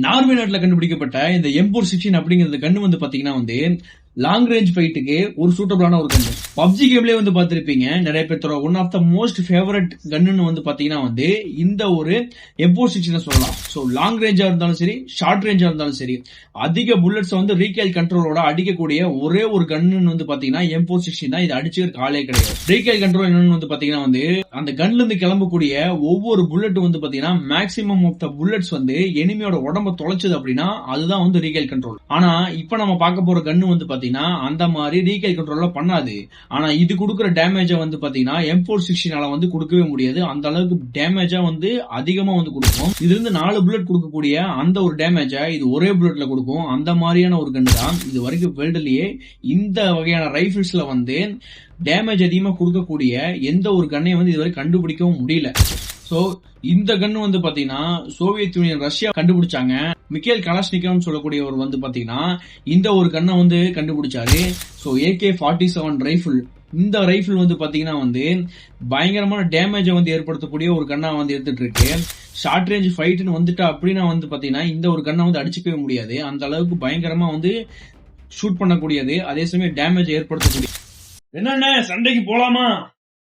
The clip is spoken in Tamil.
நார்வே நாட்டுல கண்டுபிடிக்கப்பட்ட இந்த M416 அப்படிங்கிற கன்னு வந்து பாத்தீங்கன்னா வந்து லாங் ரேஞ்ச் ஃபைட்டுக்கு ஒரு சூட்டபிளான ஒரு கன்னு. பப்ஜி கேம்லயே வந்து பாத்திருப்பீங்க நிறைய பேர் one of the most favourite கன்னு வந்து பாத்தீங்கன்னா வந்து இந்த ஒரு M416 சொல்லலாம். சோ லாங் ரேஞ்சா இருந்தாலும் சரி, ஷார்ட் ரேஞ்சா இருந்தாலும் சரி, அதிக புல்லட்ஸ் வந்து ரீகேல் கண்ட்ரோலோட அடிக்கக்கூடிய ஒரே ஒரு கன்னு வந்து பாத்தீங்கன்னா M416 தான். இது அடிச்சுக்கிற ஆளே கிடையாது. ரீகேல் கண்ட்ரோல் என்னன்னு வந்து பாத்தீங்கன்னா வந்து அந்த கன்ல இருந்து கிளம்பக்கூடிய ஒவ்வொரு புல்லட்டும் வந்து பாத்தீங்கன்னா மேக்ஸிமம் ஆஃப் த புல்லட்ஸ் வந்து எனிமியோட உடம்ப தொலைச்சது அப்படின்னா அதுதான் வந்து ரீகேல் கண்ட்ரோல். ஆனா இப்ப நம்ம பார்க்க போற கன்னு வந்து பாத்தீங்கன்னா அந்த மாதிரி ரீகேல் கண்ட்ரோல்ல பண்ணாது. ஆனா இது கொடுக்குற டேமேஜ வந்து பாத்தீங்கன்னா M416 வந்து கொடுக்கவே முடியாது. அந்த அளவுக்கு டேமேஜா வந்து அதிகமா வந்து கொடுக்கும். இதுல இருந்து 4 புல்லட் கொடுக்கக்கூடிய அந்த ஒரு டேமேஜ இது ஒரே புல்லட்ல கொடுக்கும். அந்த மாதிரியான ஒரு கன்னு தான் இது வரைக்கும் வேர்ல்டுலயே இந்த வகையான ரைபிள்ஸ்ல வந்து டேமேஜ் அதிகமா கொடுக்கக்கூடிய எந்த ஒரு கன்னையும் வந்து இதுவரை கண்டுபிடிக்கவும் முடியல. சோ இந்த கன்னு வந்து பாத்தீங்கன்னா சோவியத் யூனியன் ரஷ்யா கண்டுபிடிச்சாங்க. மிக்கேல் கலாஷ்னிகோவ் சொல்லக்கூடியவர் வந்து பாத்தீங்கன்னா இந்த ஒரு கன்னை வந்து கண்டுபிடிச்சாரு. சோ AK-47 ரைபிள், இந்த ரைபிள் வந்து பாத்தீங்கன்னா வந்து பயங்கரமான டேமேஜ வந்து ஏற்படுத்தக்கூடிய ஒரு கன்னா வந்து எடுத்துட்டு இருக்கு. ஷார்ட் ரேஞ்ச் ஃபைட்னு வந்துட்டா அப்படின்னா வந்து பாத்தீங்கன்னா இந்த ஒரு கன்னை வந்து அடிச்சுக்கவே முடியாது. அந்த அளவுக்கு பயங்கரமா வந்து ஷூட் பண்ணக்கூடியது, அதே சமயம் டேமேஜ் ஏற்படுத்தக்கூடிய. என்னென்ன சண்டைக்கு போலாமா?